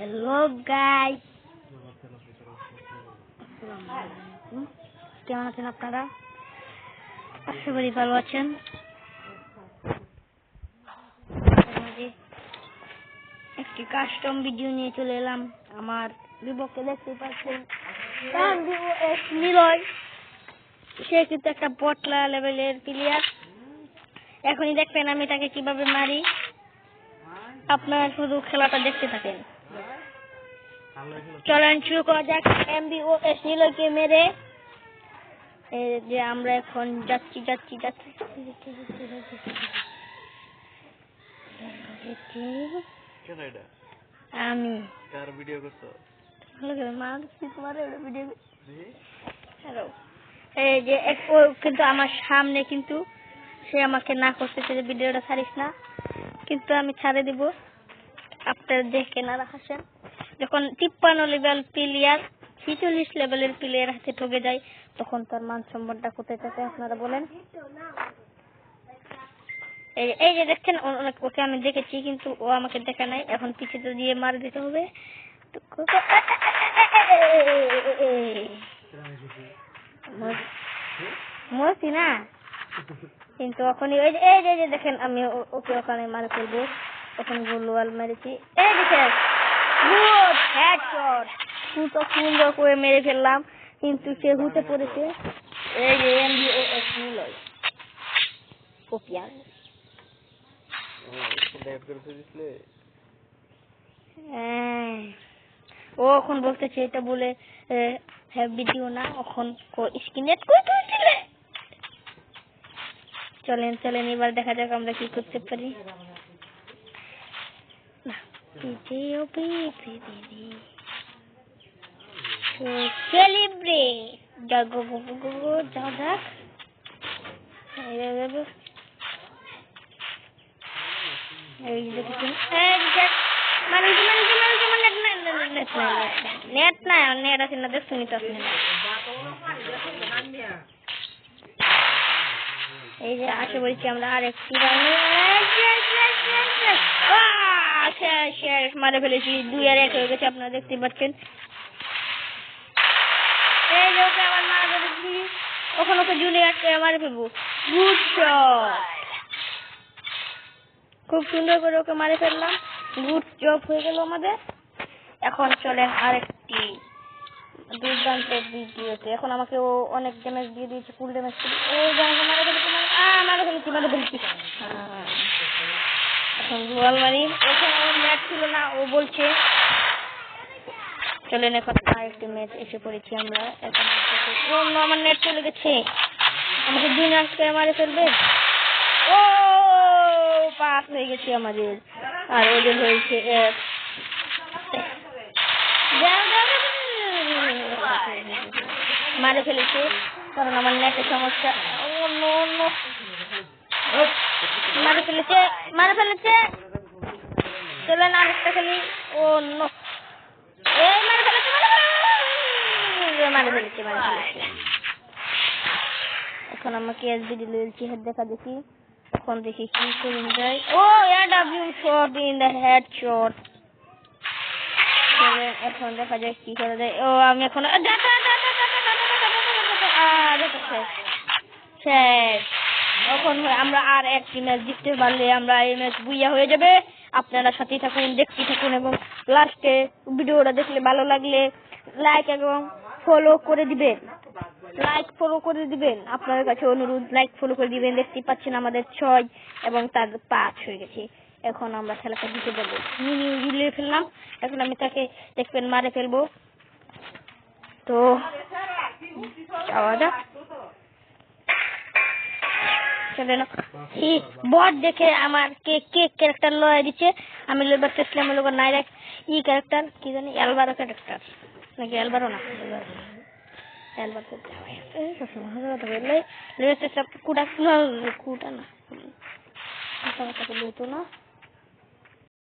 Hello guys, কেমন আছেন আপনারা? আশা করি ভালো আছেন। একটি কাস্টম ভিডিও নিয়ে চলে এলাম। আমার বিপক্ষে দেখতে পাচ্ছেন নিলয়, সে কিন্তু একটা পটলা লেভেলের প্লেয়ার। এখনই দেখবেন আমি তাকে কিভাবে মারি, আপনারা শুধু খেলাটা দেখতে থাকেন। চলেন শুরু করা যাক। MBOS নিলয়কে মেরে যে আমরা এখন যাচ্ছি। আমি ভিডিও করছো এই যে কিন্তু আমার সামনে কিন্তু সে আমাকে না করতেছে যে ভিডিওটা ছাড়িস না, কিন্তু আমি ছাড়ে দিব। আপনারা দেখে না রাখেন, যখন 53 লেভেল প্লেয়ার 46 লেভেলের প্লেয়ার হাতে ঠকে যায় তখন তার মান সম্মানটা কোথায় থাকে আপনারা বলেন? এই যে দেখছেন ওকে আমি দেখেছি, কিন্তু ও আমাকে দেখা নাই। এখন পিছিয়ে দিয়ে মার দিতে হবে। মরছি না, কিন্তু ওখানে এই যে দেখেন আমি ওকে ওখানে মার ফেলবো। তখন গোলওয়াল মেরেছি, এই দেখেন গুড হেডশট, খুব সুন্দর করে মেরে ফেললাম, কিন্তু সে হুতে পড়েছে। এই যে MBOS নিলয় কপিয়ার ও এখন বলতেছে এটা বলে ভিডিও না, এখন স্ক্রিনেট করে তুলছিলে। চলেন এবার দেখা যাক আমরা কি করতে পারি। নেট আছে না, দেখুন তো আপনি। এই যে আশা করছি আমরা আরেকটি শেষ মারে ফেলেছি। 2-1 হয়ে গেছে, আপনারা দেখতে পাচ্ছেন। এই যে ওকে আবার মারা ফেলেছি, ওখানে ওকে জুনিয়রকে মারে ফেলবো। গুড শট, খুব সুন্দর করে ওকে মারে ফেললাম। গুড জব হয়ে গেল আমাদের। এখন চলেন আরেকটি দুর্দান্ত ভিডিওতে। এখন আমাকে ও অনেক ড্যামেজ দিয়ে দিয়েছে, ফুল ড্যামেজ দিয়ে। মারা ফেলেছি। এখন গোল মারি, ওখানে ওর ম্যাচ ছিল না, ও বলছে। চলেন এখন আরেকটি ম্যাচ এসে পড়েছি আমরা। এখন আমার নেট চলে গেছে, আমাকে জুনিয়রকে মারে ফেলবে। ও পাস হয়ে গেছে আমাদের, আর ওদের হয়েছে মারে ফেলেছে, কারণ আমার নেটের সমস্যা। মারে ফেলেছে। চলেন আরেকটা খেলি। ও নো, মারে ফেলেছে। এখন আমাকে SBD লেলছি, হেড দেখা দেখি। এখন দেখি কি করুন যায়। ও AW shot in the head shot. এখন দেখা যায় কি করা যায়। ও আমি এখন এখন আমরা আর একটি ম্যাচ জিততে পারলে আমরা এই ম্যাচ বুইয়া হয়ে যাবে। আপনারা সাথে থাকুন, দেখতে থাকুন, এবং লাস্টে ভিডিওটা দেখলে ভালো লাগলে লাইক এবং ফলো করে দিবেন। আপনাদের কাছে অনুরোধ, লাইক ফলো করে দিবেন। দেখতে পাচ্ছেন আমাদের 6 এবং তার 5 হয়ে গেছে। এখন আমরা খেলাটা জিতে যাবো। মিলিয়ে ফেললাম, এখন আমি তাকে দেখবেন মারে ফেলবো। তো যাওয়া যাক। বট দেখে আমার কে ক্যারেক্টার লয় দিচ্ছে। আমি লইবার চেষ্টা করলাম নাইরেক্ট ক্যারেক্টার, কি জানি এলবারো ক্যারেক্টার নাকি এলবারো না, এলবার করতে হয় সবসময় কথা বললে কুটা না, কথা বলতো না।